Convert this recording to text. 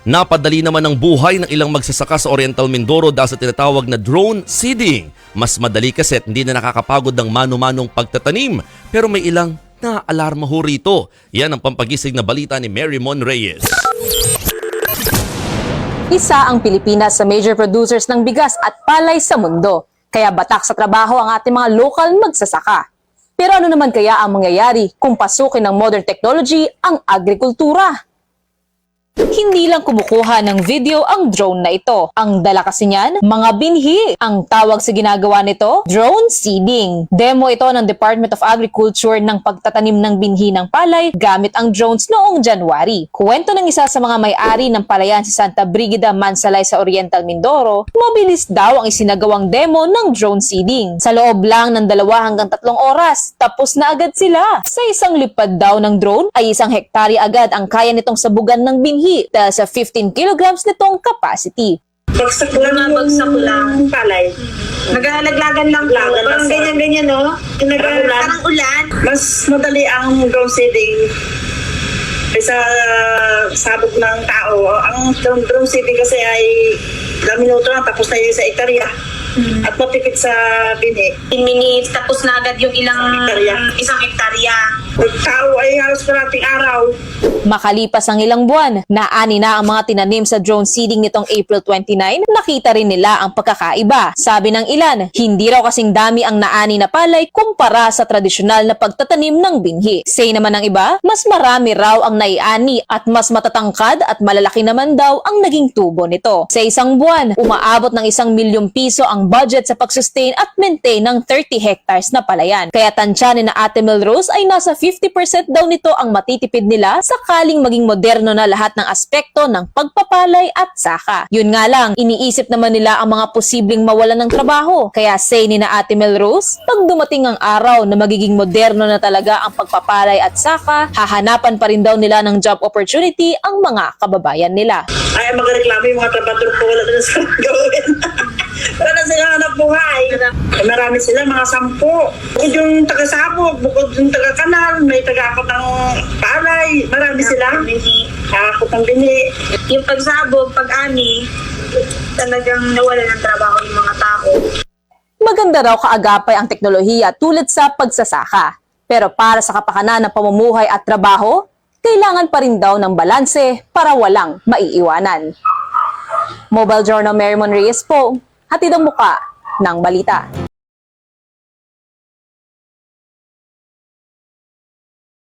Napadali naman ang buhay ng ilang magsasaka sa Oriental Mindoro dahil sa tinatawag na drone seeding. Mas madali kasi at hindi na nakakapagod ng mano-manong pagtatanim. Pero may ilang na-alarma ho rito. Yan ang pampagising na balita ni Mary Mon Reyes. Isa ang Pilipinas sa major producers ng bigas at palay sa mundo. Kaya batak sa trabaho ang ating mga local magsasaka. Pero ano naman kaya ang mangyayari kung pasukin ng modern technology ang agrikultura? Hindi lang kumukuha ng video ang drone na ito. Ang dala kasi niyan, mga binhi. Ang tawag sa ginagawa nito, drone seeding. Demo ito ng Department of Agriculture ng pagtatanim ng binhi ng palay gamit ang drones noong January. Kwento ng isa sa mga may-ari ng palayan si Santa Brigida Mansalay sa Oriental Mindoro, mabilis daw ang isinagawang demo ng drone seeding. Sa loob lang ng 2 hanggang 3 oras, tapos na agad sila. Sa isang lipad daw ng drone ay 1 hektarya agad ang kaya nitong sabugan ng binhi dahil sa 15 kilograms nitong capacity. Bagsak lang palay. Naglalaglagan lang po. Parang ganyan-ganyan, no? Parang ulan. Mas madali ang drone seeding kaysa sabog ng tao. Ang drone seeding kasi ay ilang minuto lang tapos na yun sa hektarya. At matipid sa bini. 10 minutes, tapos na agad yung isang hektarya. Pag tao ay halos parating araw. Makalipas ang ilang buwan, naani na ang mga tinanim sa drone seeding nitong April 29, nakita rin nila ang pagkakaiba. Sabi ng ilan, hindi raw kasing dami ang naani na palay kumpara sa tradisyonal na pagtatanim ng binhi. Say naman ng iba, mas marami raw ang naiani at mas matatangkad at malalaki naman daw ang naging tubo nito. Sa isang buwan, umaabot ng 1 milyong piso ang budget sa pag-sustain at maintain ng 30 hectares na palayan. Kaya tansya ni na Ate Melrose ay nasa 50% daw nito ang matitipid nila sakaling maging moderno na lahat ng aspekto ng pagpapalay at saka. Yun nga lang, iniisip naman nila ang mga posibleng mawalan ng trabaho. Kaya say ni na Ate Melrose, pag dumating ang araw na magiging moderno na talaga ang pagpapalay at saka, hahanapan pa rin daw nila ng job opportunity ang mga kababayan nila. Ay, magreklamo yung mga trabador ko, wala na sa gawin. Wala na sila hanap buhay. Marami sila, mga 10. Bukod yung taga-sabog, bukod yung taga-kanal, may taga-akot ng palay. Marami sila. Akot ng bini. Yung pagsabog, pag-ani, talagang nawala ng trabaho yung mga tao. Maganda raw kaagapay ang teknolohiya tulad sa pagsasaka. Pero para sa kapakanan ng pamumuhay at trabaho, kailangan pa rin daw ng balanse para walang maiiwanan. Mobile Journal Mary Mon Reyes po, hatid ang muka ng balita.